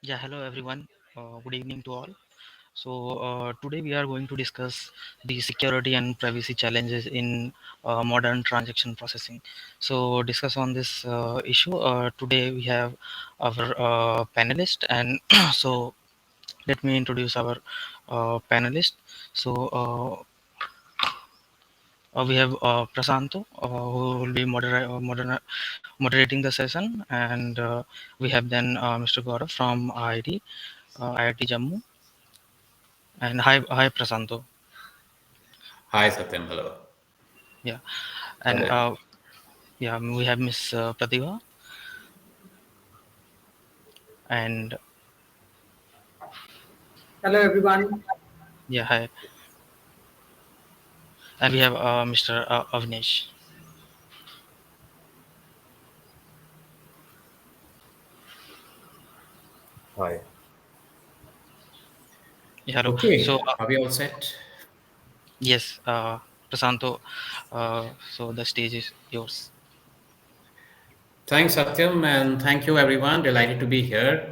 Yeah, hello everyone. Good evening to all. Today we are going to discuss the security and privacy challenges in modern transaction processing. So, discuss on this issue. Today we have our panelist, and let me introduce our panelist. So, we have Prasanto, who will be moderating the session, and we have then Mr. Gaurav from IIT Jammu. And hi, Prasanto. Hi, Satyam. Hello. Yeah, and Hello. yeah, we have Miss Pratibha, and Hello everyone. yeah, hi, and we have Mr. Avnish. Hi. Yeah, hello. Okay, are we all set? Yes, Prasanto. So the stage is yours. Thanks, Satyam, and thank you, everyone. Delighted to be here.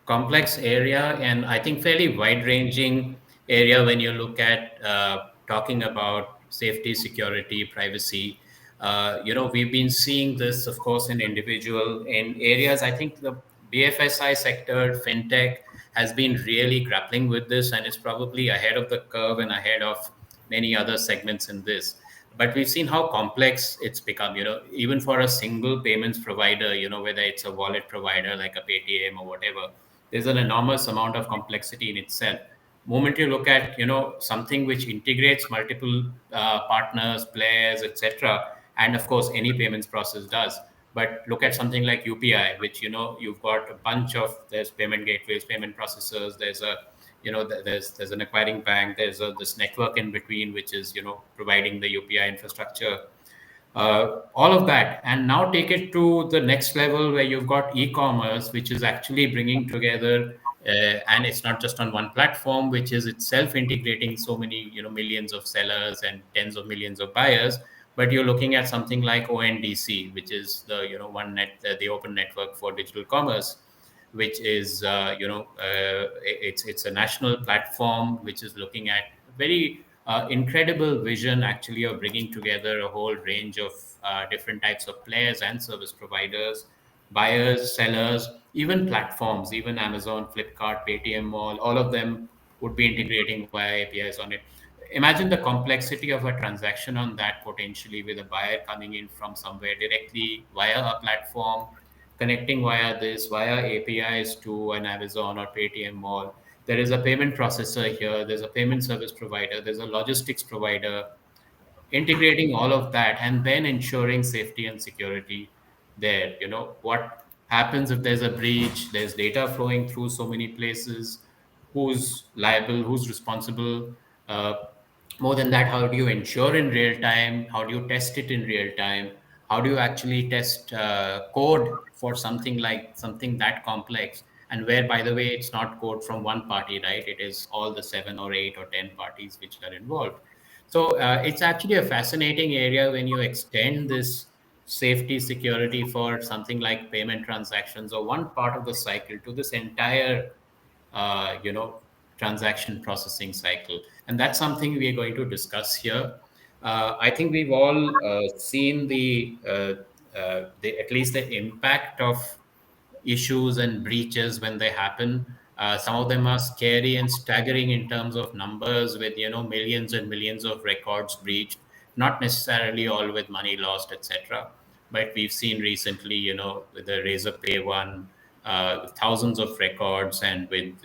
Complex area, and I think fairly wide-ranging area when you look at talking about safety, security, privacy. We've been seeing this, of course, in areas. I think the BFSI sector, fintech, has been really grappling with this, and is probably ahead of the curve and ahead of many other segments in this. But we've seen how complex it's become, even for a single payments provider, whether it's a wallet provider like a Paytm or whatever, there's an enormous amount of complexity in itself. Moment you look at, something which integrates multiple partners, players, etc., and of course any payments process does. But look at something like UPI, which, you've got a bunch of, there's payment gateways, payment processors, there's an acquiring bank, this network in between, which is, providing the UPI infrastructure, all of that. And now take it to the next level where you've got e-commerce, which is actually bringing together, and it's not just on one platform, which is itself integrating so many, millions of sellers and tens of millions of buyers. But you're looking at something like ONDC, which is the, the open network for digital commerce, which is, it's a national platform which is looking at very incredible vision, actually, of bringing together a whole range of different types of players and service providers, buyers, sellers, even platforms, even Amazon, Flipkart, Paytm Mall, all of them would be integrating via APIs on it. Imagine the complexity of a transaction on that, potentially with a buyer coming in from somewhere directly via a platform, connecting via this, via APIs to an Amazon or Paytm Mall. There is a payment processor here, there's a payment service provider, there's a logistics provider, integrating all of that and then ensuring safety and security there. What happens if there's a breach, there's data flowing through so many places, who's liable, who's responsible? uh, More than that, how do you ensure in real time, how do you test it in real time, how do you actually test code for something that complex, and where, by the way, it's not code from one party, right? It is all the 7 or 8 or 10 parties which are involved. So it's actually a fascinating area when you extend this safety security for something like payment transactions or one part of the cycle to this entire uh, you know transaction processing cycle. And that's something we are going to discuss here. I think we've all seen the at least the impact of issues and breaches when they happen. Some of them are scary and staggering in terms of numbers, with millions and millions of records breached, not necessarily all with money lost, etc. But we've seen recently, with the Razor Pay one, thousands of records, and with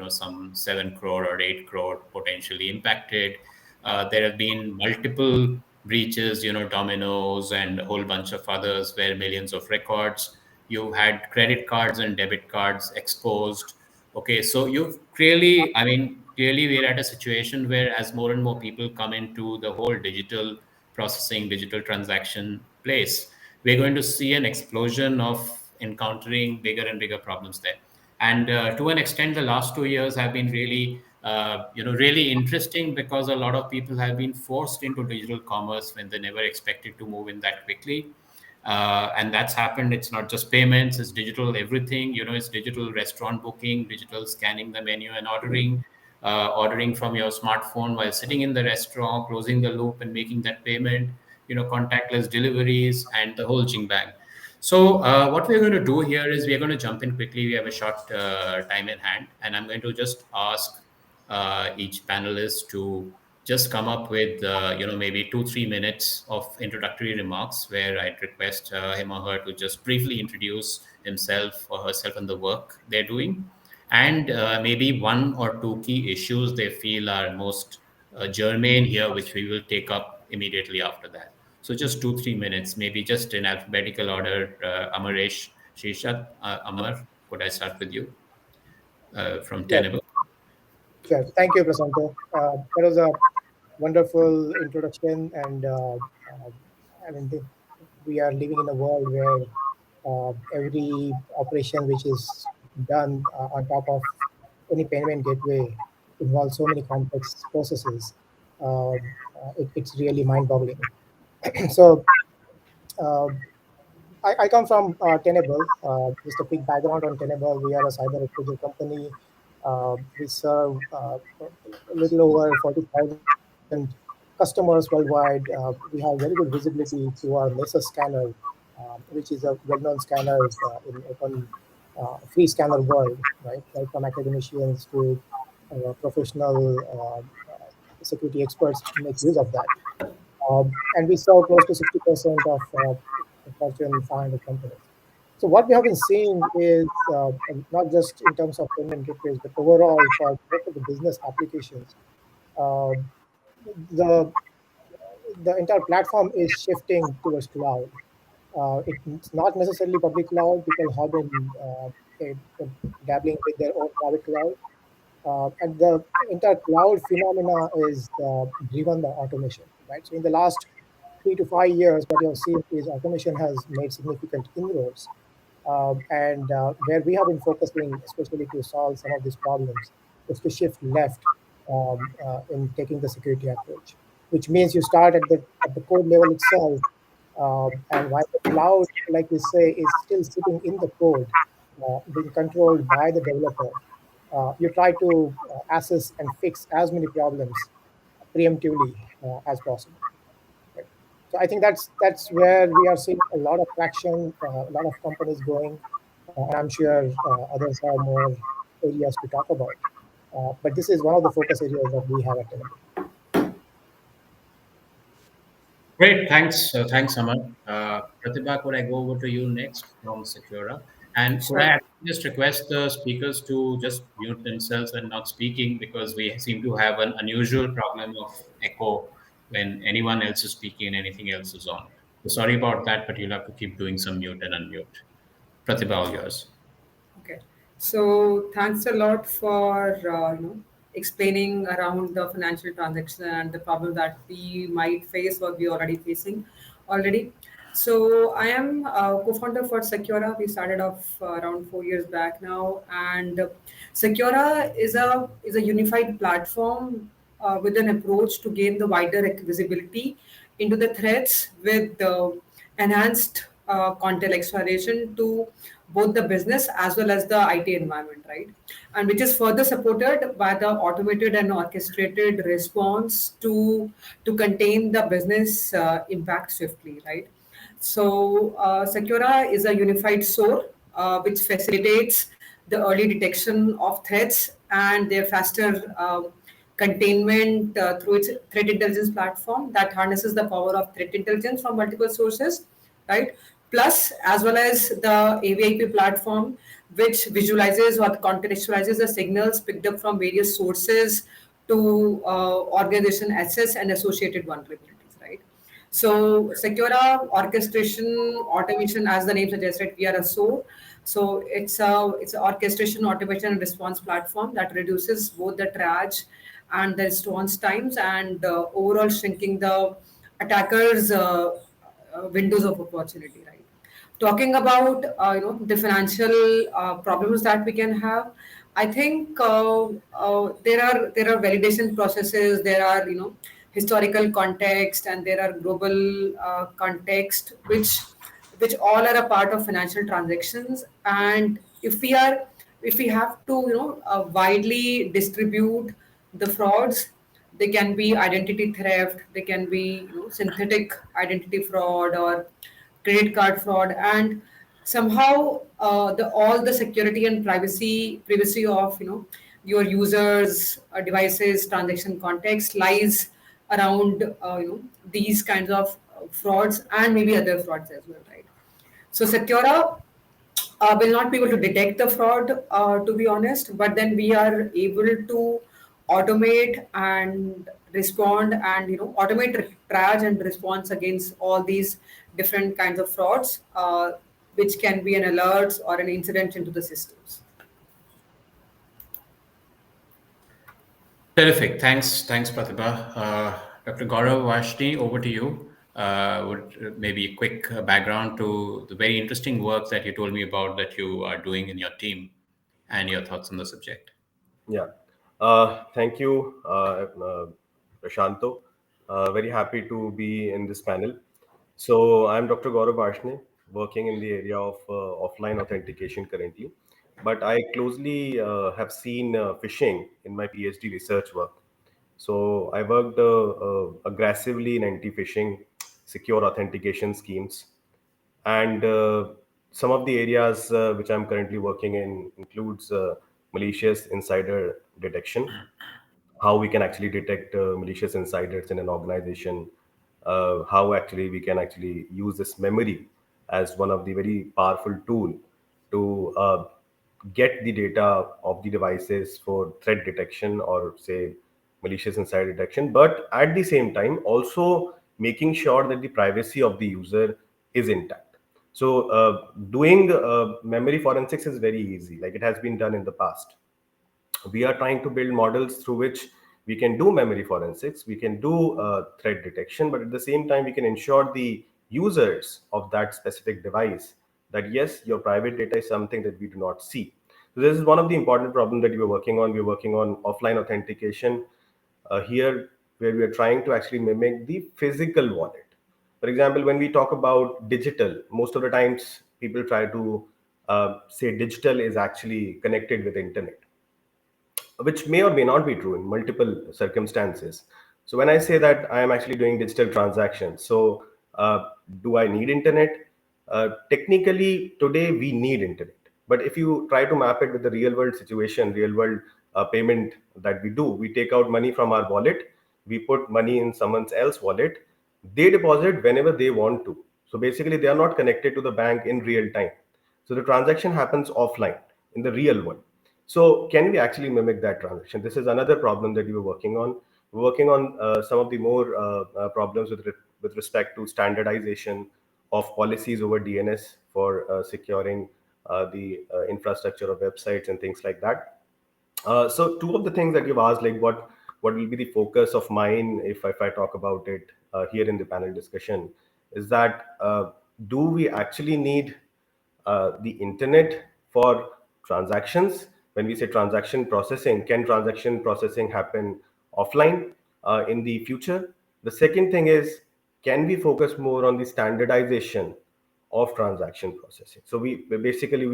some 7 crore or 8 crore potentially impacted. There have been multiple breaches, Domino's and a whole bunch of others, where millions of records. You had credit cards and debit cards exposed. Okay, so you've clearly, I mean, clearly we're at a situation where, as more and more people come into the whole digital processing, digital transaction place, we're going to see an explosion of encountering bigger and bigger problems there. And to an extent, the last 2 years have been really, really interesting, because a lot of people have been forced into digital commerce when they never expected to move in that quickly. And that's happened. It's not just payments, it's digital everything. It's digital restaurant booking, digital scanning the menu and ordering from your smartphone while sitting in the restaurant, closing the loop and making that payment, contactless deliveries and the whole jing bang. So what we're going to do here is we're going to jump in quickly. We have a short time in hand, and I'm going to just ask each panelist to just come up with maybe 2-3 minutes of introductory remarks where I'd request him or her to just briefly introduce himself or herself and the work they're doing, and maybe one or two key issues they feel are most germane here, which we will take up immediately after that. So just 2-3 minutes, maybe just in alphabetical order. Amaresh, Shirsat, Amar, could I start with you from Sure, Tenable? sure. Thank you, Prasanto. That was a wonderful introduction, and I mean, we are living in a world where every operation which is done on top of any payment gateway involves so many complex processes. It's really mind-boggling. So, uh, I come from Tenable. Just a quick background on Tenable. We are a cyber exposure company. We serve a little over 40,000 customers worldwide. We have very good visibility to our Nessus scanner, which is a well-known scanner in open free scanner world, right from academicians to professional security experts make use of that. And we serve close to 60% of Fortune 500 companies. So what we have been seeing is not just in terms of payment gateways, but overall for most of the business applications, uh, the the entire platform is shifting towards cloud. It's not necessarily public cloud. People have been dabbling with their own private cloud, and the entire cloud phenomena is driven by automation, right? So in the last 3 to 5 years, what you have seen is automation has made significant inroads, and where we have been focusing, especially to solve some of these problems, is to shift left in taking the security approach, which means you start at the code level itself, and while the cloud, like we say, is still sitting in the code, being controlled by the developer, you try to assess and fix as many problems preemptively as possible. Right? So I think that's where we are seeing a lot of traction, a lot of companies going, and I'm sure others have more areas to talk about. But this is one of the focus areas that we have at Tenable. Great, thanks, Amar. Pratibha, could I go over to you next from Securaa? And could I Sure. actually just request the speakers to just mute themselves when not speaking, because we seem to have an unusual problem of echo when anyone else is speaking and anything else is on. So sorry about that, but you'll have to keep doing some mute and unmute. Pratibha, all yours. Okay. So thanks a lot for explaining around the financial transaction and the problem that we might face or we already facing already. So I am co-founder for Securaa. We started off around 4 years back now, and Securaa is a unified platform with an approach to gain the wider visibility into the threats with enhanced contextualization to both the business as well as the IT environment, right? And which is further supported by the automated and orchestrated response to contain the business impact swiftly, right? So Securaa is a unified SOAR which facilitates the early detection of threats and their faster containment through its threat intelligence platform that harnesses the power of threat intelligence from multiple sources, right? Plus, as well as the AVIP platform, which visualizes or contextualizes the signals picked up from various sources to organization assets and associated vulnerabilities, right? So Securaa orchestration automation, as the name suggests, right, we are a SOAR. So it's an orchestration automation and response platform that reduces both the triage and the response times and overall shrinking the attackers' windows of opportunity. Right. Talking about the financial problems that we can have, I think there are validation processes, there are historical context, and there are global context which which all are a part of financial transactions. And if we have to widely distribute the frauds, they can be identity theft, they can be synthetic identity fraud or credit card fraud, and somehow the all the security and privacy of your users devices transaction context lies around these kinds of frauds and maybe other frauds as well, right? So Securaa will not be able to detect the fraud, to be honest, but then we are able to automate and respond and automate triage and response against all these different kinds of frauds, which can be an alert or an incident into the systems. Terrific. Thanks, Pratibha. Dr. Gaurav, Varshney, over to you. Would maybe a quick background to the very interesting work that you told me about that you are doing in your team and your thoughts on the subject. Yeah. Thank you, Prasanto. Very happy to be in this panel. So, I'm Dr. Gaurav Varshney, working in the area of offline authentication currently. But I closely have seen phishing in my PhD research work. So, I worked aggressively in anti phishing, secure authentication schemes, and some of the areas which I'm currently working in includes malicious insider detection, how we can actually detect malicious insiders in an organization, how actually we can actually use this memory as one of the very powerful tool to get the data of the devices for threat detection or say malicious insider detection, but at the same time also making sure that the privacy of the user is intact. So doing memory forensics is very easy, like it has been done in the past. We are trying to build models through which we can do memory forensics, we can do threat detection, but at the same time we can ensure the users of that specific device that yes, your private data is something that we do not see. So this is one of the important problems that we are working on. We are working on offline authentication here, where we are trying to actually mimic the physical wallet. For example, when we talk about digital, most of the times people try to say digital is actually connected with internet, which may or may not be true in multiple circumstances. So when I say that I am actually doing digital transactions, so do I need internet? Technically, today we need internet. But if you try to map it with the real world situation, real world payment that we do, we take out money from our wallet, we put money in someone else's wallet, they deposit whenever they want to. So basically, they are not connected to the bank in real time. So the transaction happens offline in the real world. So can we actually mimic that transaction? This is another problem that we were working on. We're working on some of the more problems with respect to standardization of policies over DNS for securing the infrastructure of websites and things like that. So two of the things that you've asked, like what will be the focus of mine if I talk about it here in the panel discussion, is that do we actually need the internet for transactions? When we say transaction processing, can transaction processing happen offline in the future? The second thing is, can we focus more on the standardization of transaction processing? So we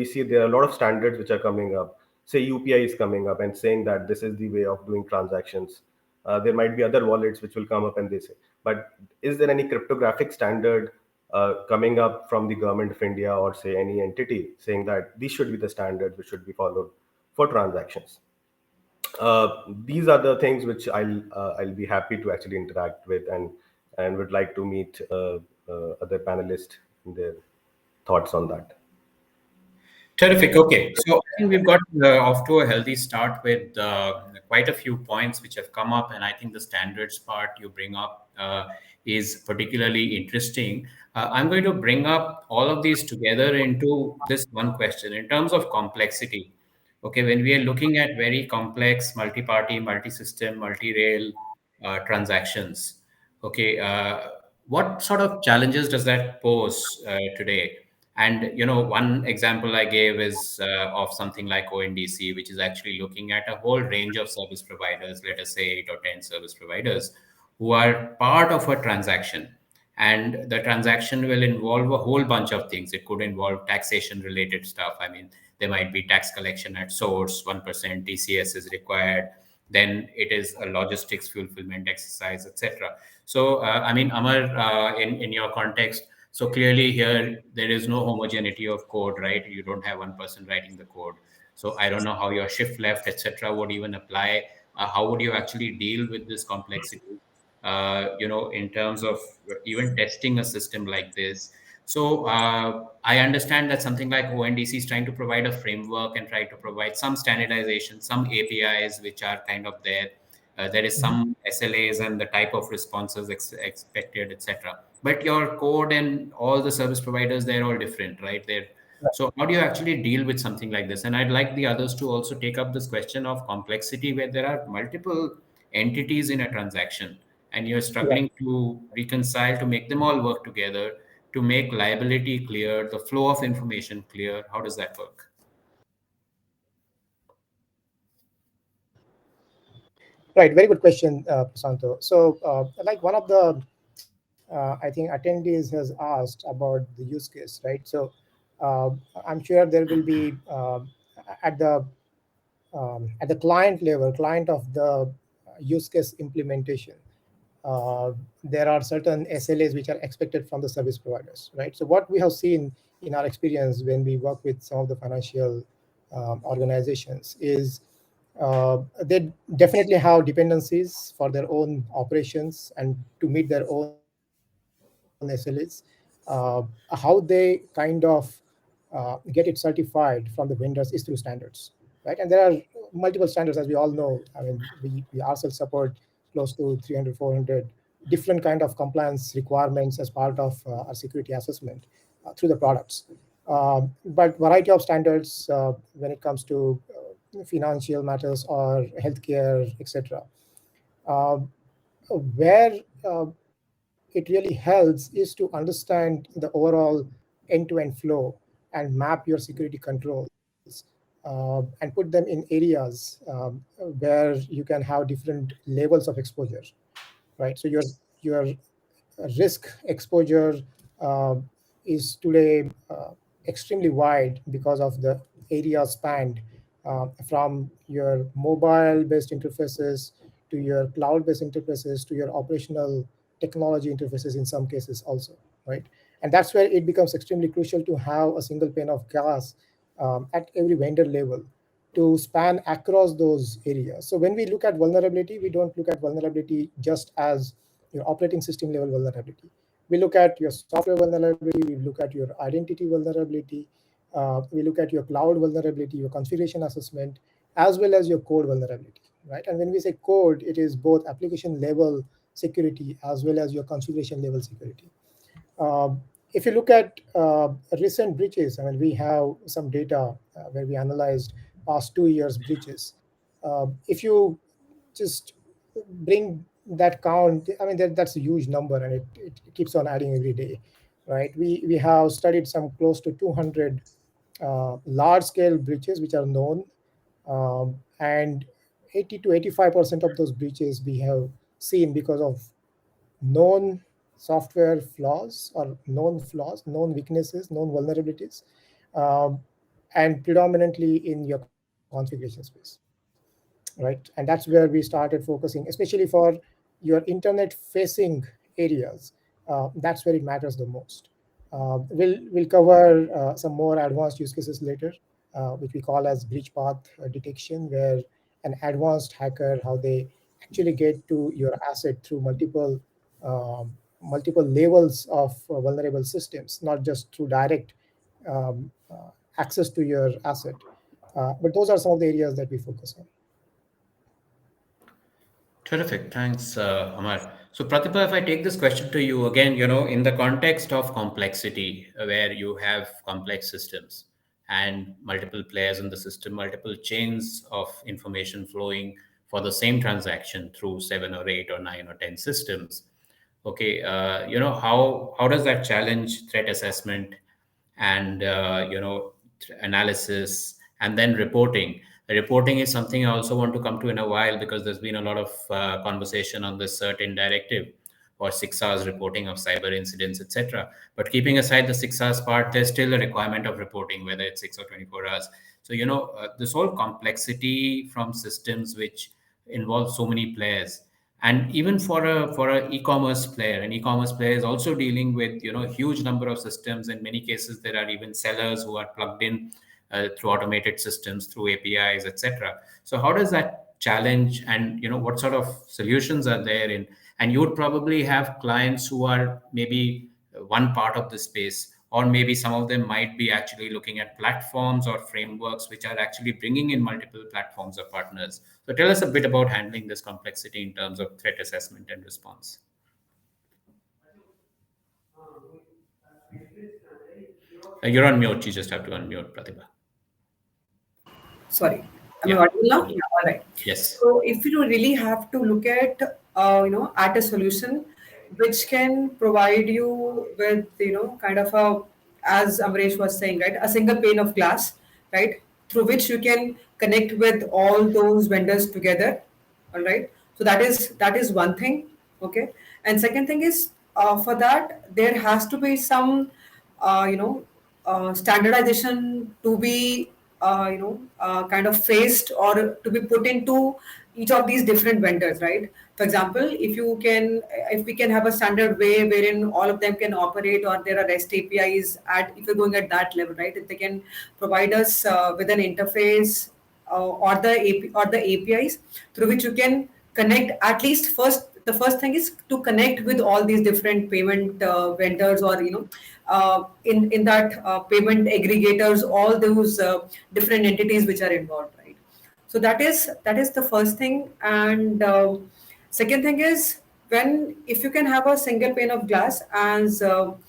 see there are a lot of standards which are coming up. Say UPI is coming up and saying that this is the way of doing transactions. There might be other wallets which will come up and they say, but is there any cryptographic standard coming up from the government of India or say any entity saying that these should be the standards which should be followed for transactions? These are the things which I'll be happy to actually interact with and would like to meet other panelists in their thoughts on that. Terrific. Okay. So I think we've got off to a healthy start with quite a few points which have come up. And I think the standards part you bring up is particularly interesting. I'm going to bring up all of these together into this one question in terms of complexity. Okay. When we are looking at very complex multi-party, multi-system, multi-rail transactions, okay, what sort of challenges does that pose today? And one example I gave is of something like ONDC, which is actually looking at a whole range of service providers, let us say 8 or 10 service providers, who are part of a transaction. and the transaction will involve a whole bunch of things. It could involve taxation related stuff. I mean, there might be tax collection at source, 1% TCS is required. Then it is a logistics fulfillment exercise, etc. So, I mean, Amar, in your context, so clearly here there is no homogeneity of code, right? You don't have one person writing the code. So I don't know how your shift left, etc., would even apply. How would you actually deal with this complexity? In terms of even testing a system like this. So I understand that something like ONDC is trying to provide a framework and try to provide some standardization, some APIs which are kind of there. There is some SLAs and the type of responses expected, etc. But your code and all the service providers, they're all different, right? They're so how do you actually deal with something like this? And I'd like the others to also take up this question of complexity where there are multiple entities in a transaction and you're Yeah. struggling to reconcile to make them all work together to make liability clear, the flow of information clear. How does that work? Right. Very good question, Prasanto. So, like one of the, I think attendees has asked about the use case, right? So, uh, I'm sure there will be at the client level, client of the use case implementation. There are certain SLAs which are expected from the service providers, right? So what we have seen in our experience when we work with some of the financial organizations is they definitely have dependencies for their own operations and to meet their own SLAs. How they kind of get it certified from the vendors is through standards, right? And there are multiple standards, as we all know. I mean, we ourselves support close to 300, 400 different kind of compliance requirements as part of our security assessment through the products. But variety of standards when it comes to financial matters or healthcare, etc. Uh, where it really helps is to understand the overall end-to-end flow and map your security controls and put them in areas where you can have different levels of exposure, right? So your risk exposure uh, is today extremely wide because of the area spanned from your mobile based interfaces to your cloud based interfaces to your operational technology interfaces in some cases also, right? And that's where it becomes extremely crucial to have a single pane of glass at every vendor level to span across those areas. So when we look at vulnerability, we don't look at vulnerability just as your operating system level vulnerability. We look at your software vulnerability, we look at your identity vulnerability, we look at your cloud vulnerability, your configuration assessment, as well as your code vulnerability, right? And when we say code, it is both application level security as well as your configuration level security. Um, if you look at recent breaches, I mean, we have some data where we analyzed past 2 years breaches. If you just bring that count, I mean, that's a huge number and it keeps on adding every day, right? We have studied some close to 200 large scale breaches which are known, and 80 to 85% of those breaches we have seen because of known software flaws or known flaws, known weaknesses, known vulnerabilities, um, and predominantly in your configuration space, right? And that's where we started focusing, especially for your internet facing areas. That's where it matters the most. We'll cover some more advanced use cases later, which we call as breach path detection, where an advanced hacker how they actually get to your asset through multiple levels of vulnerable systems, not just through direct access to your asset. But those are some of the areas that we focus on. Terrific. Thanks, Amar. So, Pratibha, if I take this question to you again, in the context of complexity, where you have complex systems and multiple players in the system, multiple chains of information flowing for the same transaction through seven or eight or nine or 10 systems. Okay, how does that challenge threat assessment and analysis and then reporting? Reporting is something I also want to come to in a while because there's been a lot of conversation on this certain directive or 6 hours reporting of cyber incidents, etc. But keeping aside the 6 hours part, there's still a requirement of reporting, whether it's 6 or 24 hours. So this whole complexity from systems which involve so many players, and even for a e-commerce player, an e-commerce player is also dealing with huge number of systems. In many cases, there are even sellers who are plugged in through automated systems, through APIs, etc. So how does that challenge, and what sort of solutions are there in? And you would probably have clients who are maybe one part of the space, or maybe some of them might be actually looking at platforms or frameworks which are actually bringing in multiple platforms or partners. So tell us a bit about handling this complexity in terms of threat assessment and response. You're on mute. You just have to unmute, Pratibha. Sorry, am I Yeah. audible now? Yeah, all right. Yes. So if you really have to look at, at a solution which can provide you with, kind of a, as Amaresh was saying, right, a single pane of glass, right, through which you can connect with all those vendors together, all right. So that is one thing, okay. And second thing is, for that there has to be some, standardization to be, kind of faced or to be put into each of these different vendors, right? For example, if we can have a standard way wherein all of them can operate, or there are REST APIs at, if you're going at that level, right? If they can provide us with an interface, or the APIs through which you can connect. At least the first thing is to connect with all these different payment vendors, or in that payment aggregators, all those different entities which are involved, right? So that is the first thing. And second thing is, when if you can have a single pane of glass as, and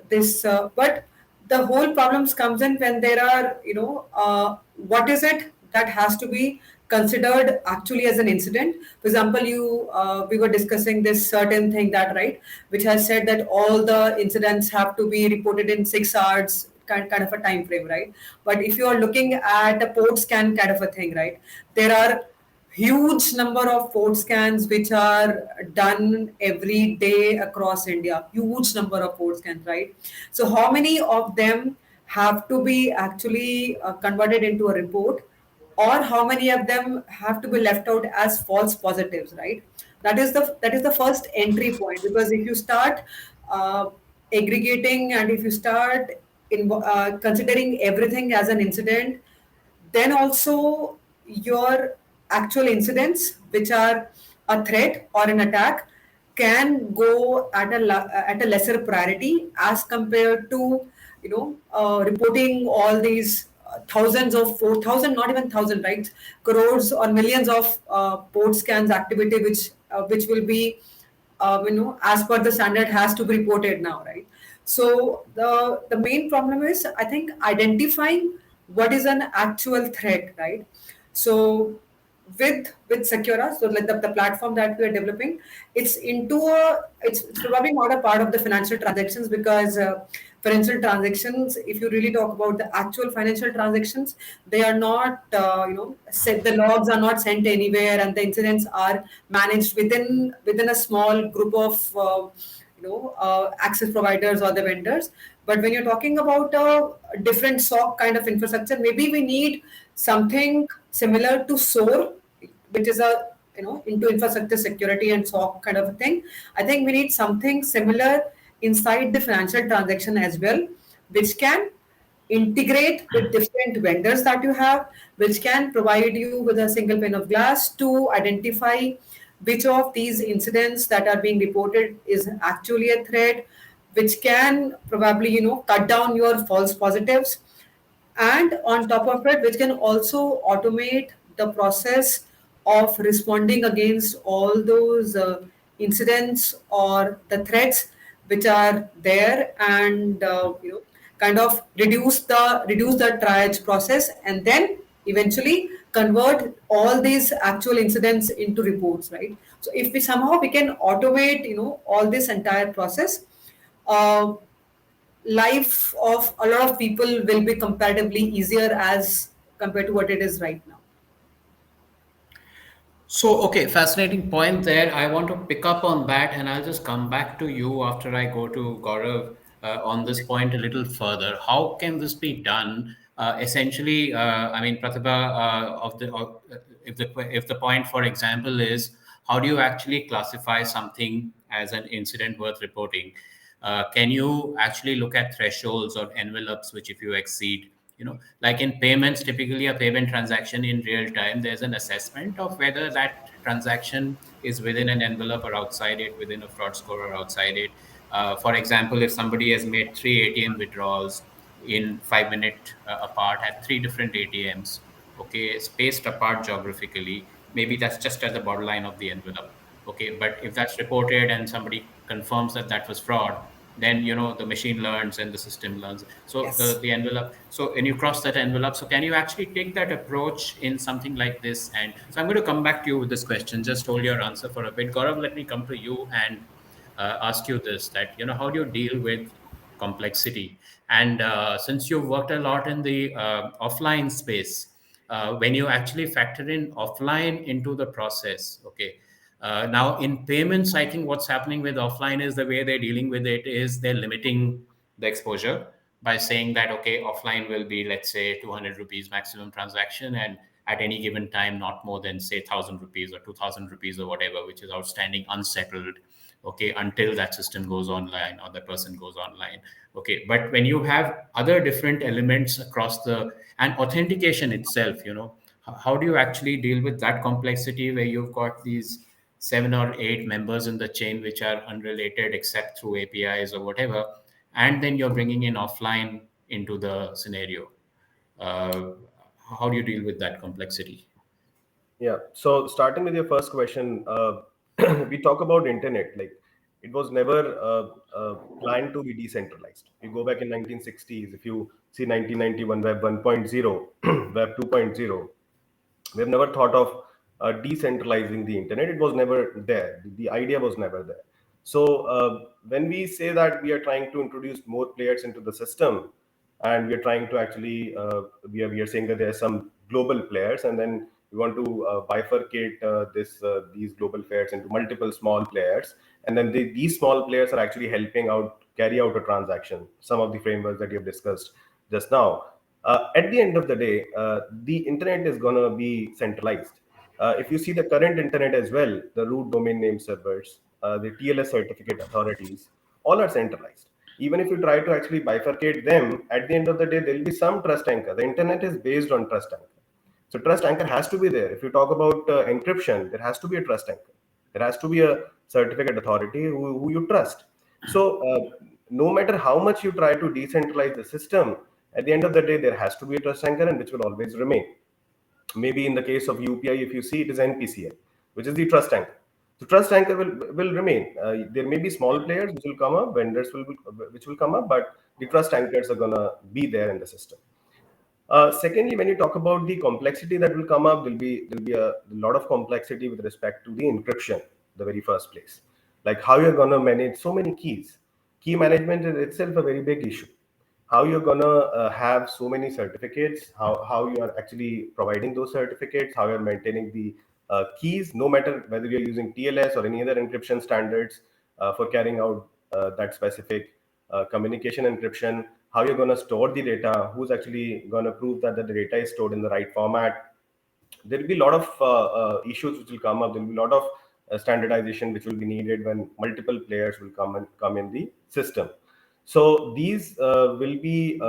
this but the whole problems comes in when there are, what is it that has to be considered actually as an incident. For example, we were discussing this certain thing, that, right, which has said that all the incidents have to be reported in 6 hours, kind of a time frame, right? But if you are looking at a port scan kind of a thing, right, there are huge number of port scans which are done every day across India. Huge number of port scans, right? So how many of them have to be actually converted into a report, or how many of them have to be left out as false positives, right? That is the first entry point, because if you start uh, aggregating, and if you start considering everything as an incident, then also your actual incidents which are a threat or an attack can go at a lesser priority, as compared to reporting all these thousands of 4,000, not even thousand, right, crores or millions of port scans activity, which will be, as per the standard, has to be reported now, right? So the main problem is, I think, identifying what is an actual threat, right? So with Securaa, so like the platform that we are developing, it's probably not a part of the financial transactions, because financial transactions, if you really talk about the actual financial transactions, they are not, set, the logs are not sent anywhere, and the incidents are managed within a small group of access providers or the vendors. But when you're talking about a different SOC kind of infrastructure, maybe we need something similar to SOAR, which is a, into infrastructure security and SOC kind of a thing. I think we need something similar inside the financial transaction as well, which can integrate with different vendors that you have, which can provide you with a single pane of glass to identify which of these incidents that are being reported is actually a threat, which can probably, cut down your false positives, and on top of it, which can also automate the process of responding against all those incidents or the threats which are there, and kind of reduce the triage process, and then eventually convert all these actual incidents into reports, right? So if we somehow we can automate, all this entire process, uh, life of a lot of people will be comparatively easier as compared to what it is right now. So, okay, fascinating point there. I want to pick up on that, and I'll just come back to you after I go to Gaurav on this point a little further. How can this be done? Essentially, I mean, Pratibha, if the point, for example, is how do you actually classify something as an incident worth reporting? Can you actually look at thresholds or envelopes which, if you exceed, like in payments, typically a payment transaction in real time, there's an assessment of whether that transaction is within an envelope or outside it, within a fraud score or outside it. For example, if somebody has made three ATM withdrawals in 5 minutes apart at three different ATMs, okay, spaced apart geographically, maybe that's just at the borderline of the envelope. Okay, but if that's reported and somebody confirms that that was fraud, then the machine learns and the system learns. So Yes. the envelope. So and you cross that envelope. So can you actually take that approach in something like this? And so I'm going to come back to you with this question. Just hold your answer for a bit, Gaurav. Let me come to you and ask you this: that how do you deal with complexity? And since you've worked a lot in the offline space, when you actually factor in offline into the process, okay. Now, in payments, I think what's happening with offline is the way they're dealing with it is they're limiting the exposure by saying that, okay, offline will be, let's say, 200 rupees maximum transaction, and at any given time, not more than, say, 1,000 rupees or 2,000 rupees or whatever, which is outstanding, unsettled, okay, until that system goes online or the person goes online. Okay, but when you have other different elements across the and authentication itself, how do you actually deal with that complexity where you've got these 7 or 8 members in the chain which are unrelated except through APIs or whatever, and then you're bringing in offline into the scenario? Uh, how do you deal with that complexity? Yeah. So starting with your first question, we talk about internet. Like it was never planned to be decentralized. You go back in 1960s. If you see 1991 Web 1.0, Web 2.0, we've never thought of decentralizing the internet. It was never there. The idea was never there. So when we say that we are trying to introduce more players into the system, and we are trying to actually we are saying that there are some global players, and then we want to bifurcate these global players into multiple small players, and then these small players are actually helping out carry out a transaction. Some of the frameworks that you have discussed just now. At the end of the day, the internet is going to be centralized. If you see the current internet as well, the root domain name servers, the TLS certificate authorities, all are centralized. Even if you try to actually bifurcate them, at the end of the day, there will be some trust anchor. The internet is based on trust anchor. So trust anchor has to be there. If you talk about encryption, there has to be a trust anchor. There has to be a certificate authority who you trust. So no matter how much you try to decentralize the system, at the end of the day, there has to be a trust anchor, and which will always remain. Maybe in the case of UPI, if you see, it is NPCI, which is the trust anchor. So trust anchor will remain. There may be small players which will come up, vendors which will come up, but the trust anchors are gonna be there in the system. Secondly, when you talk about the complexity that will come up, there'll be a lot of complexity with respect to the encryption, the very first place. Like how you're gonna manage so many keys. Key management is itself a very big issue. How you're gonna have so many certificates, how you are actually providing those certificates, how you're maintaining the keys, no matter whether you're using TLS or any other encryption standards for carrying out that specific communication encryption, how you're going to store the data, who's actually going to prove that the data is stored in the right format. There will be a lot of issues which will come up. There will be a lot of standardization which will be needed when multiple players will come in the system. So these will be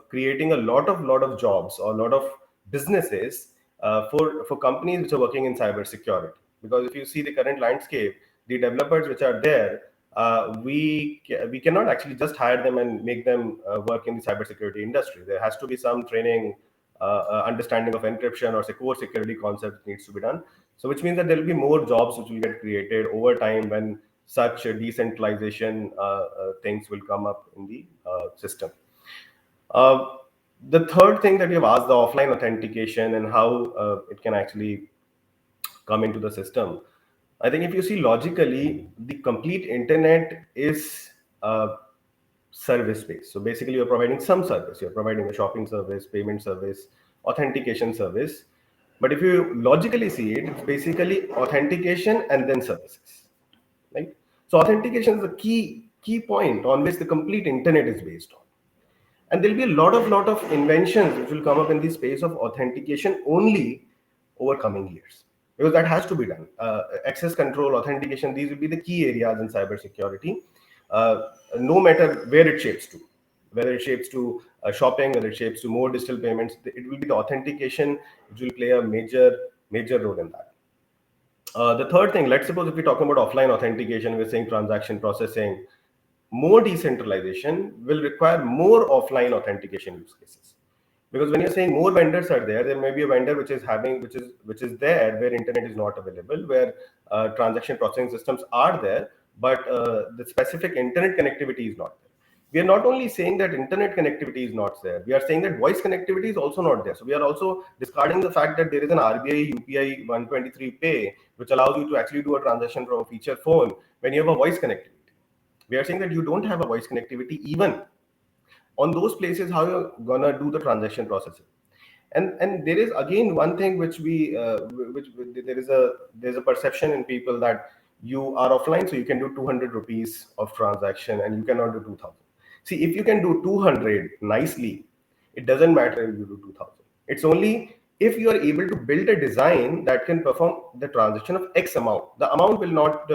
creating a lot of jobs or a lot of businesses for companies which are working in cybersecurity. Because if you see the current landscape, the developers which are there, we cannot actually just hire them and make them work in the cybersecurity industry. There has to be some training, understanding of encryption or secure security concept needs to be done. So which means that there will be more jobs which will get created over time when such a decentralization things will come up in the system. Uh, the third thing that you've asked, the offline authentication and how it can actually come into the system. I think if you see logically, the complete internet is service based. So basically, you're providing some service. You're providing a shopping service, payment service, authentication service. But if you logically see it, it's basically authentication and then services, right? So authentication is the key point on which the complete internet is based on. And there'll be a lot of inventions which will come up in the space of authentication only over coming years, because that has to be done. Access control, authentication, these will be the key areas in cybersecurity, uh, no matter where it shapes to, whether it shapes to shopping, whether it shapes to more digital payments. It will be the authentication which will play a major role in that. The third thing, let's suppose if we're talking about offline authentication, we're saying transaction processing, more decentralization will require more offline authentication use cases. Because when you're saying more vendors are there, there may be a vendor which is having, which is there where internet is not available, where transaction processing systems are there, but the specific internet connectivity is not there. We are not only saying that internet connectivity is not there, we are saying that voice connectivity is also not there. So we are also discarding the fact that there is an RBI UPI 123 Pay, which allows you to actually do a transaction from a feature phone when you have a voice connectivity. We are saying that you don't have a voice connectivity even on those places. How you're gonna do the transaction processing? And there is again one thing which there's a perception in people that you are offline, so you can do 200 rupees of transaction and you cannot do 2000. See, if you can do 200 nicely, it doesn't matter if you do 2000. It's only if you are able to build a design that can perform the transaction of X amount. The amount will not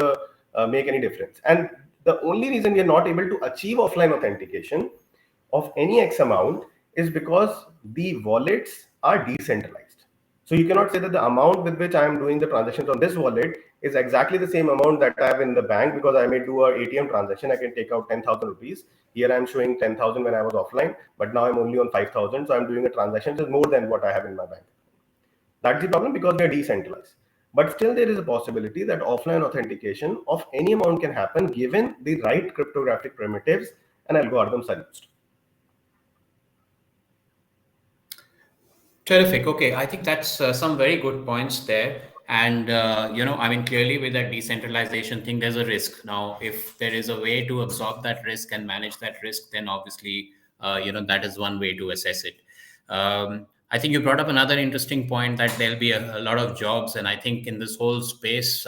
make any difference. And the only reason we are not able to achieve offline authentication of any X amount is because the wallets are decentralized. So you cannot say that the amount with which I am doing the transactions on this wallet is exactly the same amount that I have in the bank, because I may do a ATM transaction. I can take out 10,000 rupees. Here I am showing 10,000 when I was offline, but now I'm only on 5,000. So I'm doing a transaction which is more than what I have in my bank. That's the problem, because we are decentralized. But still, there is a possibility that offline authentication of any amount can happen given the right cryptographic primitives and algorithms are used. Terrific. Okay, I think that's some very good points there. And, I mean, clearly with that decentralization thing, there's a risk. Now, if there is a way to absorb that risk and manage that risk, then obviously, that is one way to assess it. I think you brought up another interesting point that there'll be a lot of jobs. And I think in this whole space,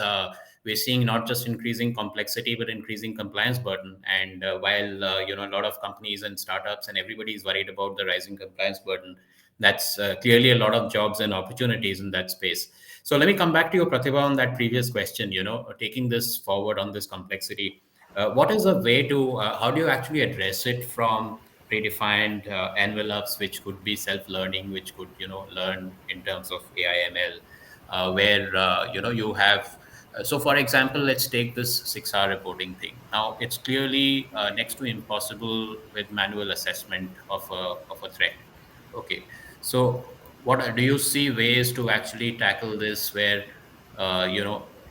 we're seeing not just increasing complexity, but increasing compliance burden. And while, a lot of companies and startups and everybody is worried about the rising compliance burden, that's clearly a lot of jobs and opportunities in that space. So let me come back to you, Pratibha, on that previous question, taking this forward on this complexity. What is a way to, how do you actually address it from predefined envelopes, which could be self-learning, which could, learn in terms of AI, ML, where, you have, so for example, let's take this 6-hour reporting thing. Now, it's clearly next to impossible with manual assessment of a threat. Okay. So, what do you see ways to actually tackle this where,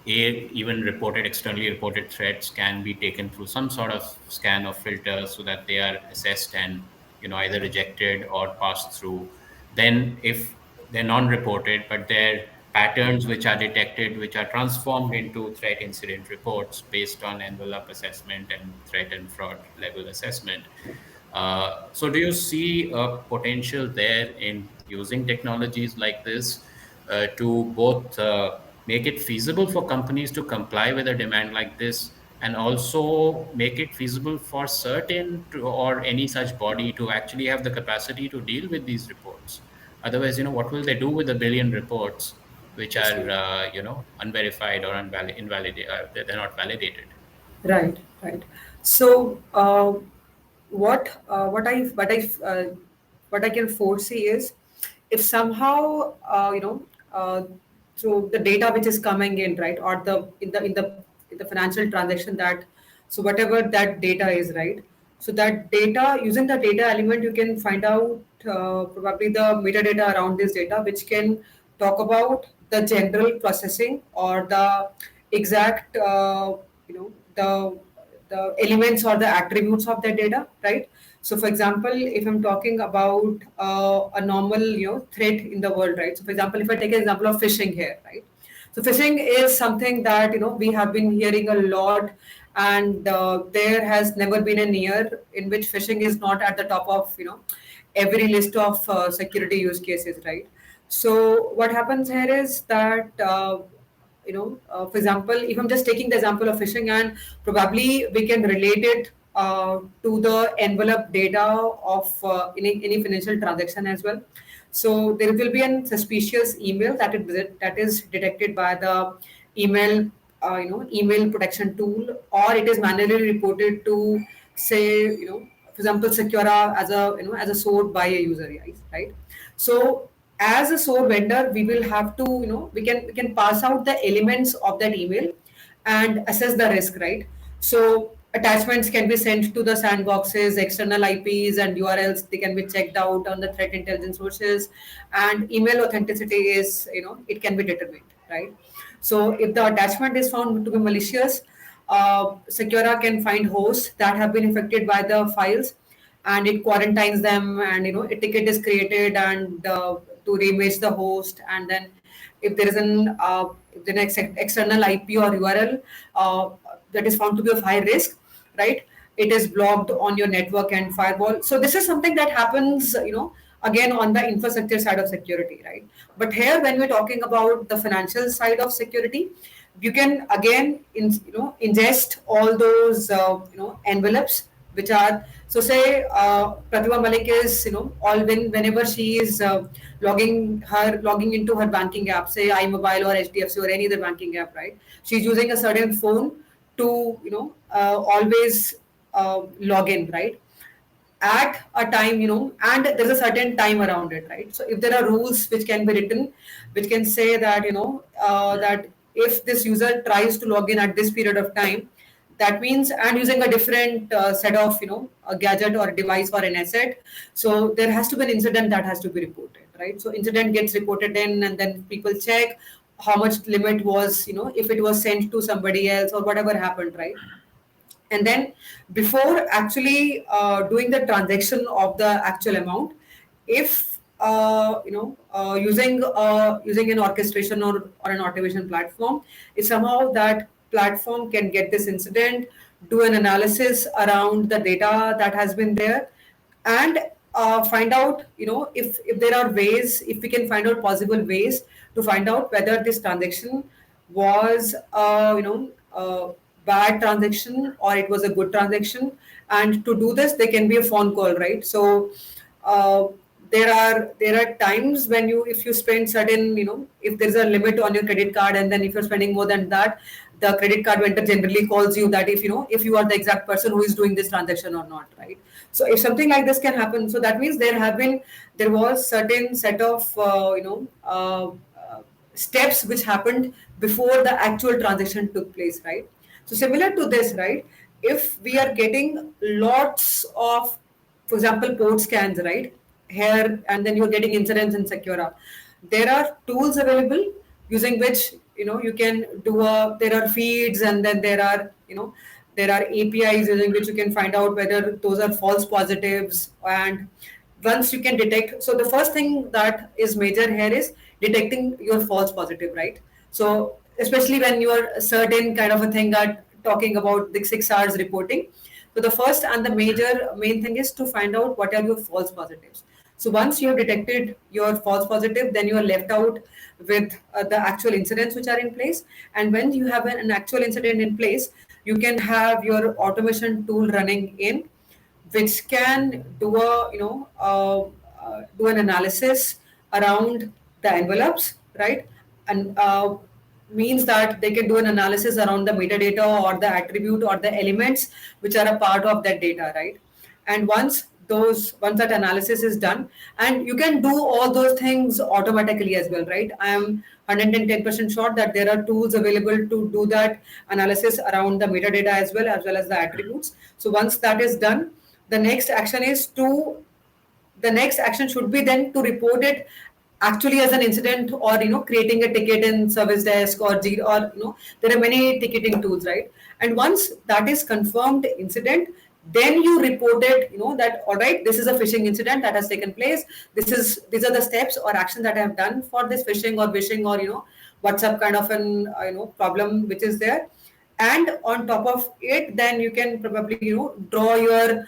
even reported, externally reported threats can be taken through some sort of scan or filter so that they are assessed and, either rejected or passed through. Then, if they're non-reported, but they're patterns which are detected, which are transformed into threat incident reports based on envelope assessment and threat and fraud level assessment. So do you see a potential there in using technologies like this to both make it feasible for companies to comply with a demand like this, and also make it feasible for certain or any such body to actually have the capacity to deal with these reports? Otherwise, what will they do with a billion reports which are, unverified or invalidated? They're not validated. Right, right. So, what I can foresee is, if somehow so the data which is coming in, right, or the in the financial transaction, that, so whatever that data is, right, so that data, using the data element, you can find out probably the metadata around this data, which can talk about the general processing or the exact the elements or the attributes of the data, right? So, for example, if I'm talking about a normal threat in the world, right? So, for example, if I take an example of phishing here, right? So, phishing is something that we have been hearing a lot, and there has never been a year in which phishing is not at the top of every list of security use cases, right? So what happens here is that for example, if I'm just taking the example of phishing, and probably we can relate it to the envelope data of any financial transaction as well. So there will be an suspicious email that is detected by the email email protection tool, or it is manually reported to, say, for example, Securaa as a as a source by a user, right? So as a SOAR vendor, we will have to, we can pass out the elements of that email and assess the risk, right? So attachments can be sent to the sandboxes, external IPs and URLs. They can be checked out on the threat intelligence sources, and email authenticity is, it can be determined, right? So if the attachment is found to be malicious, Securaa can find hosts that have been affected by the files, and it quarantines them, and a ticket is created and to reimage the host. And then if there is the next external IP or URL that is found to be of high risk, right, it is blocked on your network and firewall. So this is something that happens, again, on the infrastructure side of security, right? But here, when we're talking about the financial side of security, you can again ingest all those envelopes which are, so say Pratibha Malik is, whenever she is logging into her banking app, say iMobile or HDFC or any other banking app, right? She's using a certain phone to always log in, right? At a time, and there's a certain time around it, right? So if there are rules which can be written, which can say that, that if this user tries to log in at this period of time, that means, and using a different set of, a gadget or a device or an asset, so there has to be an incident that has to be reported, right? So incident gets reported in, and then people check how much limit was, if it was sent to somebody else or whatever happened, right? And then before actually doing the transaction of the actual amount, if using an orchestration or an automation platform, if somehow that platform can get this incident, do an analysis around the data that has been there, and find out, if there are ways, if we can find out possible ways to find out whether this transaction was bad transaction or it was a good transaction. And to do this, there can be a phone call, right? So uh, there are times when you, if you spend certain, if there's a limit on your credit card, and then if you're spending more than that, the credit card vendor generally calls you that if you are the exact person who is doing this transaction or not, right? So if something like this can happen, so that means there was certain set of steps which happened before the actual transaction took place, right? So similar to this, right? If we are getting lots of, for example, port scans, right, here, and then you're getting incidents in Securaa, there are tools available using which you can do a. There are feeds, and then there are APIs using which you can find out whether those are false positives. And once you can detect, so the first thing that is major here is detecting your false positive, right? So especially when you are certain kind of a thing that talking about the 6 hours reporting, so the first and the main thing is to find out what are your false positives. So once you have detected your false positive, then you are left out with the actual incidents which are in place. And when you have an actual incident in place, you can have your automation tool running in, which can do do an analysis around the envelopes, right? And means that they can do an analysis around the metadata or the attribute or the elements which are a part of that data, right? And once that analysis is done, and you can do all those things automatically as well, right? I am 110% sure that there are tools available to do that analysis around the metadata as well as the attributes. So once that is done, the next action is to the next action should be then to report it actually as an incident, or creating a ticket in service desk, or there are many ticketing tools, right? And once that is confirmed incident, then you report it, that all right, this is a phishing incident that has taken place. These are the steps or actions that I have done for this phishing or wishing, or WhatsApp kind of an problem which is there. And on top of it, then you can probably draw your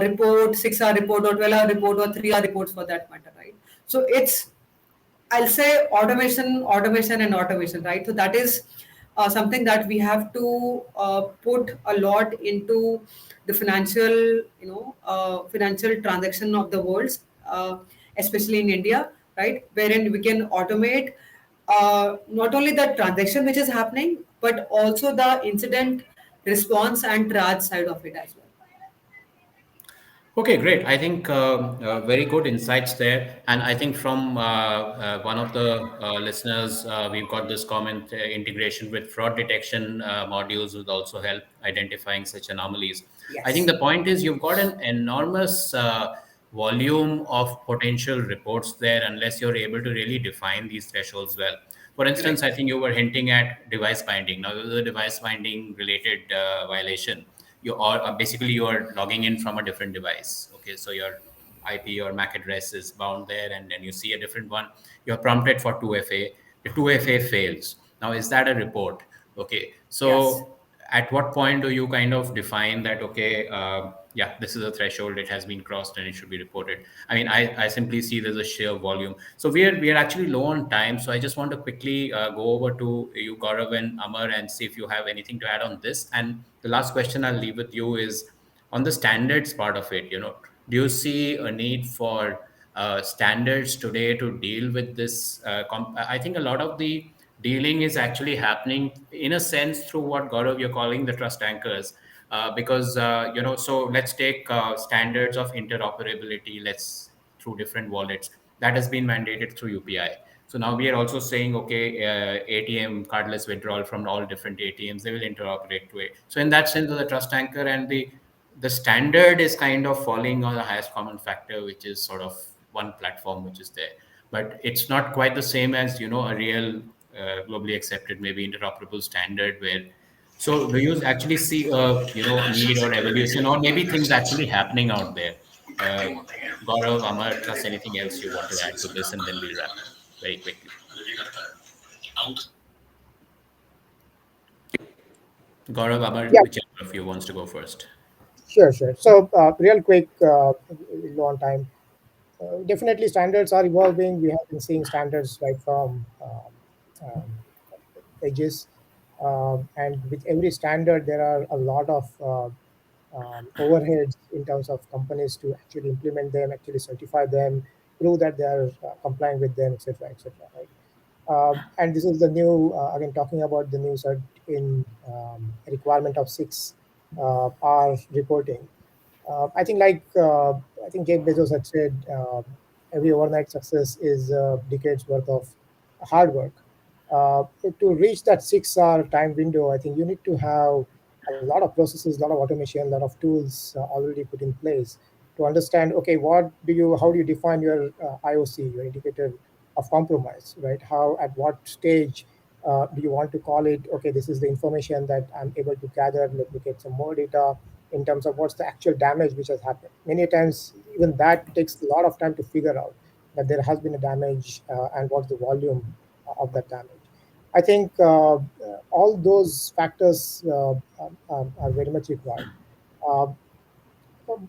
report, 6 hour report or 12 hour report or 3 hour reports for that matter, right? So I'll say automation, and automation, right? So that is something that we have to put a lot into the financial transaction of the world, uh, especially in India, right? Wherein we can automate not only the transaction which is happening, but also the incident response and triage side of it as well. Okay, great. I think very good insights there. And I think from one of the listeners, we've got this comment integration with fraud detection modules would also help identifying such anomalies. I think Yes. the point is you've got an enormous volume of potential reports there unless you're able to really define these thresholds well. For instance, I Correct. think you were hinting at device binding. Now, this is a device binding related violation. You are basically you are logging in from a different device. Okay, so your IP or MAC address is bound there, and then you see a different one. You're prompted for 2FA. The 2FA fails. Now, is that a report? Okay, Yes. so at what point do you kind of define that? Okay, yeah, this is a threshold. It has been crossed, and it should be reported. I mean, I simply see there's a sheer volume. So we are actually low on time. So I just want to quickly go over to you, Gaurav and Amar, and see if you have anything to add on this. And the last question I'll leave with you is on the standards part of it. Do you see a need for standards today to deal with this? I think a lot of the dealing is actually happening in a sense through what Gaurav you're calling the trust anchors. Because so let's take standards of interoperability. Let's through different wallets that has been mandated through UPI. So now we are also saying, okay, ATM cardless withdrawal from all different ATMs, they will interoperate to it. So in that sense, the trust anchor and the standard is kind of falling on the highest common factor, which is sort of one platform which is there. But it's not quite the same as a real globally accepted, maybe interoperable standard where. So do you actually see a need or evolution, or maybe things actually happening out there? Uh, Gaurav, Amar, plus anything else you want to add to this, and then we'll wrap up very quickly. Gaurav, Amar, Yeah, whichever of you wants to go first. sure, sure. So, real quick, low on time. Definitely, standards are evolving. We have been seeing standards right from ages, and with every standard, there are a lot of overheads in terms of companies to actually implement them, actually certify them, prove that they are complying with them, etc., etc. Right? And this is the new, again, talking about the new cert in requirement of 6 hour reporting. I think Jeff Bezos had said every overnight success is decades worth of hard work. To reach that 6 hour time window, I think you need to have a lot of processes, a lot of automation, a lot of tools already put in place to understand. Okay, how do you define your IOC, your indicator of compromise, right? How at what stage do you want to call it? Okay, this is the information that I'm able to gather. Let me get some more data in terms of what's the actual damage which has happened. Many times, even that takes a lot of time to figure out that there has been a damage and what's the volume of that damage. I think all those factors are very much required. Uh,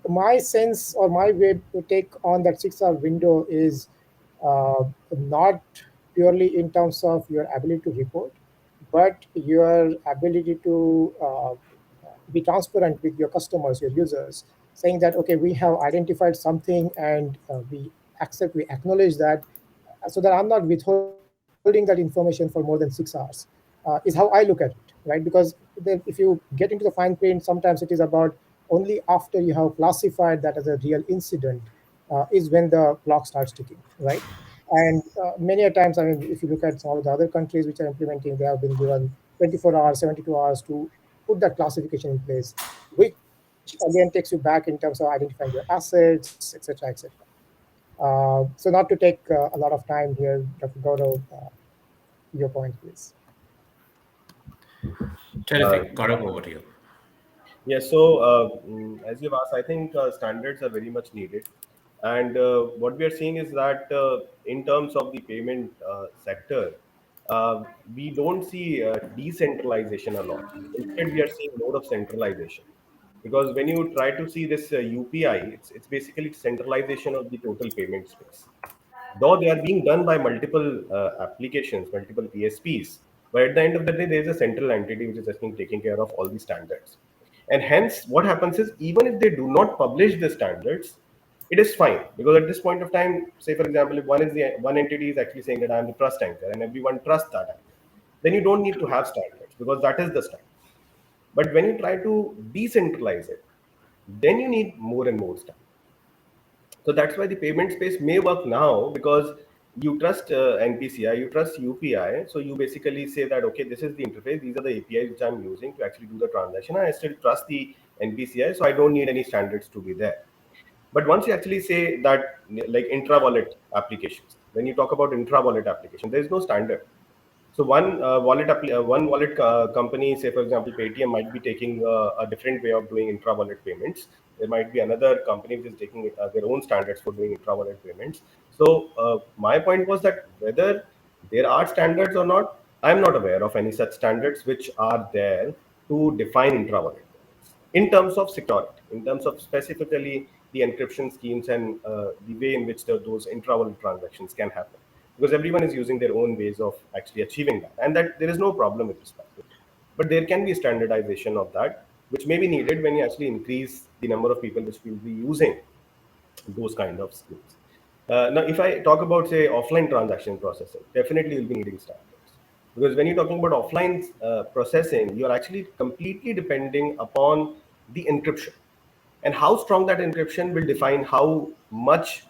my sense or my way to take on that 6 hour window is not purely in terms of your ability to report, but your ability to be transparent with your customers, your users, saying that, okay, we have identified something and we acknowledge that, so that I'm not withholding that information for more than 6 hours, is how I look at it, right? Because then if you get into the fine print, sometimes it is about only after you have classified that as a real incident is when the clock starts ticking, right? And many a times, I mean, if you look at some of the other countries which are implementing, they have been given 24 hours, 72 hours to put that classification in place, which again takes you back in terms of identifying your assets, etc., etc. So not to take a lot of time here, Dr. Gaurav, your point, please. Uh, Terrific. Gaurav, over to you. Yeah, so as you've asked, I think standards are very much needed. And what we are seeing is that in terms of the payment sector, we don't see decentralization a lot. Instead, we are seeing more of centralization. Because when you try to see this UPI, it's basically centralization of the total payment space. though they are being done by multiple applications, multiple PSPs, but at the end of the day, there is a central entity which is just being taking care of all these standards. And hence, what happens is even if they do not publish the standards, it is fine because at this point of time, say for example, if one entity is actually saying that I am the trust anchor and everyone trusts that anchor, then you don't need to have standards because that is the standard. But when you try to decentralize it, then you need more and more standards. So that's why the payment space may work now because you trust NPCI, you trust UPI. So you basically say that, okay, this is the interface, these are the APIs which I'm using to actually do the transaction. I still trust the NPCI, so I don't need any standards to be there. But once you actually say that, like intra wallet applications, when you talk about intra wallet application, there is no standard. So one wallet company, say for example, Paytm might be taking a different way of doing intra-wallet payments. There might be another company which is taking their own standards for doing intra-wallet payments. So my point was that whether there are standards or not, I'm not aware of any such standards which are there to define intra-wallet payments in terms of security, in terms of specifically the encryption schemes and the way in which those intra-wallet transactions can happen, because everyone is using their own ways of actually achieving that, and that there is no problem with respect to it. But there can be standardization of that which may be needed when you actually increase the number of people which will be using those kind of schemes. Now if I talk about, say, offline transaction processing, definitely you'll be needing standards, because when you're talking about offline processing, you're actually completely depending upon the encryption, and how strong that encryption will define how much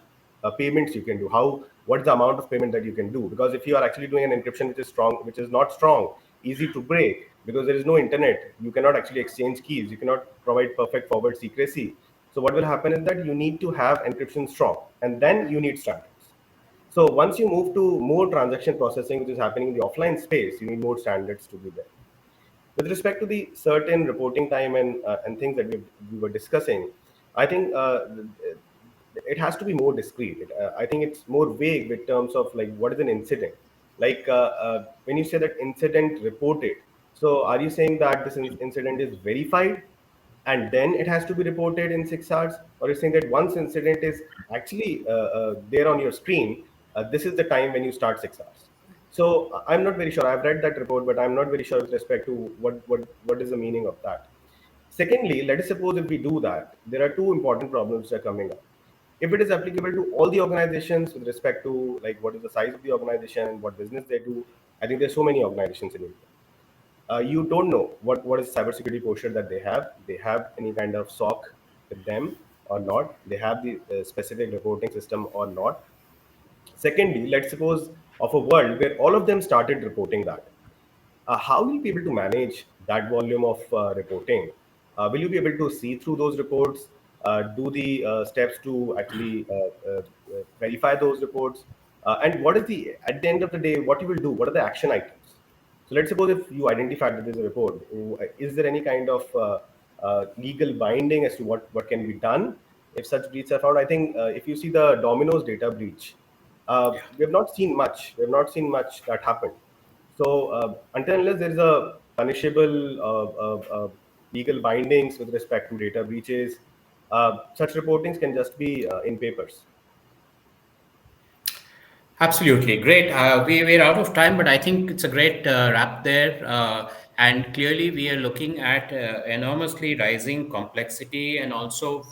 payments you can do, how what's the amount of payment that you can do. Because if you are actually doing an encryption which is strong, which is not strong, easy to break, because there is no internet, you cannot actually exchange keys, you cannot provide perfect forward secrecy. So what will happen is that you need to have encryption strong, and then you need standards. So once you move to more transaction processing which is happening in the offline space, you need more standards to be there. With respect to the certain reporting time and things that we were discussing, I think it has to be more discreet. I think it's more vague with terms of like what is an incident. Like when you say that incident reported, so are you saying that this incident is verified and then it has to be reported in 6 hours, or you're saying that once incident is actually there on your screen, this is the time when you start 6 hours? So I'm not very sure. I've read that report, but I'm not very sure with respect to what is the meaning of that. Secondly, let us suppose if we do that, there are two important problems that are coming up. If it is applicable to all the organizations with respect to like what is the size of the organization and what business they do, I think there's so many organizations in India. You don't know what is cybersecurity posture that they have. They have any kind of SOC with them or not. They have the specific reporting system or not. Secondly, let's suppose of a world where all of them started reporting that. How will you be able to manage that volume of reporting? Will you be able to see through those reports, do the steps to actually verify those reports? And what is the, at the end of the day, what you will do? What are the action items? So let's suppose if you identified that there's a report, is there any kind of legal binding as to what can be done if such breaches are found? I think if you see the Domino's data breach, we have not seen much. We have not seen much that happened. So until unless there is a punishable legal bindings with respect to data breaches, such reportings can just be in papers. Absolutely. Great. We're out of time, but I think it's a great wrap there. And clearly, we are looking at enormously rising complexity and also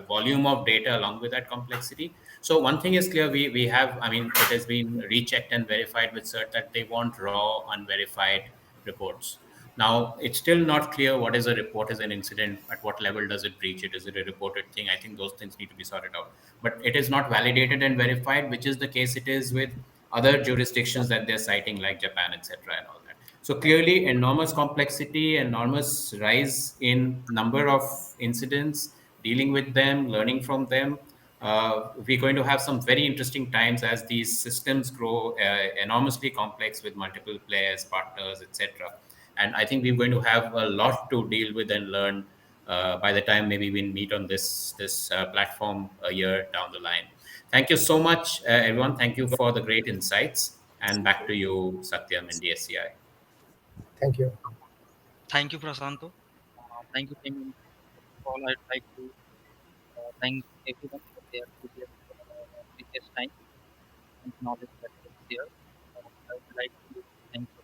volume of data along with that complexity. So, one thing is clear, we have, I mean, it has been rechecked and verified with CERT that they want raw, unverified reports. Now, it's still not clear what is a report, is an incident, at what level does it breach it, is it a reported thing? I think those things need to be sorted out. But it is not validated and verified, which is the case it is with other jurisdictions that they're citing, like Japan, etc., and all that. So clearly, enormous complexity, enormous rise in number of incidents, dealing with them, learning from them. We're going to have some very interesting times as these systems grow enormously complex with multiple players, partners, etc. And I think we're going to have a lot to deal with and learn by the time maybe we meet on this platform a year down the line. Thank you so much, everyone. Thank you for the great insights. And back to you, Satyam and DSCI. Thank you. Thank you, Prasanto. Thank you, Team. First of all, I'd like to thank everyone for their previous time. and knowledge that is there. I would like to thank you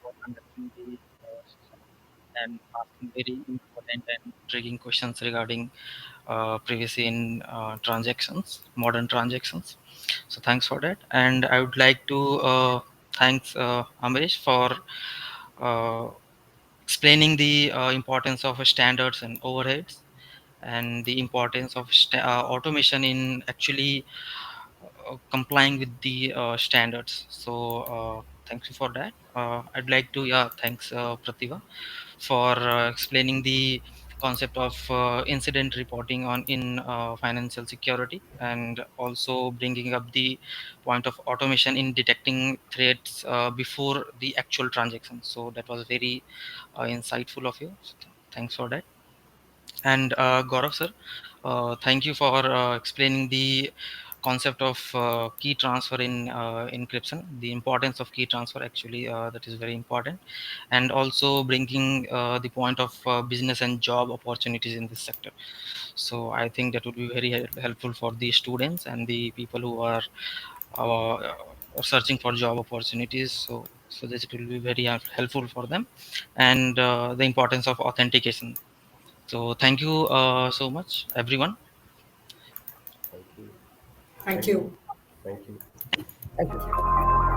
for conducting the session and asking very important and intriguing questions regarding privacy in modern transactions. So thanks for that. And I would like to thanks Amaresh for uh, explaining the importance of standards and overheads and the importance of automation in actually complying with the standards. So thank you for that. I'd like to thanks Pratibha for explaining the concept of incident reporting on in financial security, and also bringing up the point of automation in detecting threats before the actual transaction. So that was very insightful of you. So thanks for that. And Gaurav sir, thank you for explaining the concept of key transfer in encryption, the importance of key transfer actually, that is very important, and also bringing the point of business and job opportunities in this sector. So I think that would be very helpful for the students and the people who are searching for job opportunities. So this will be very helpful for them, and the importance of authentication. So thank you so much, everyone. Thank you. Thank Thank you. you. Thank you. Thank Thank you. you.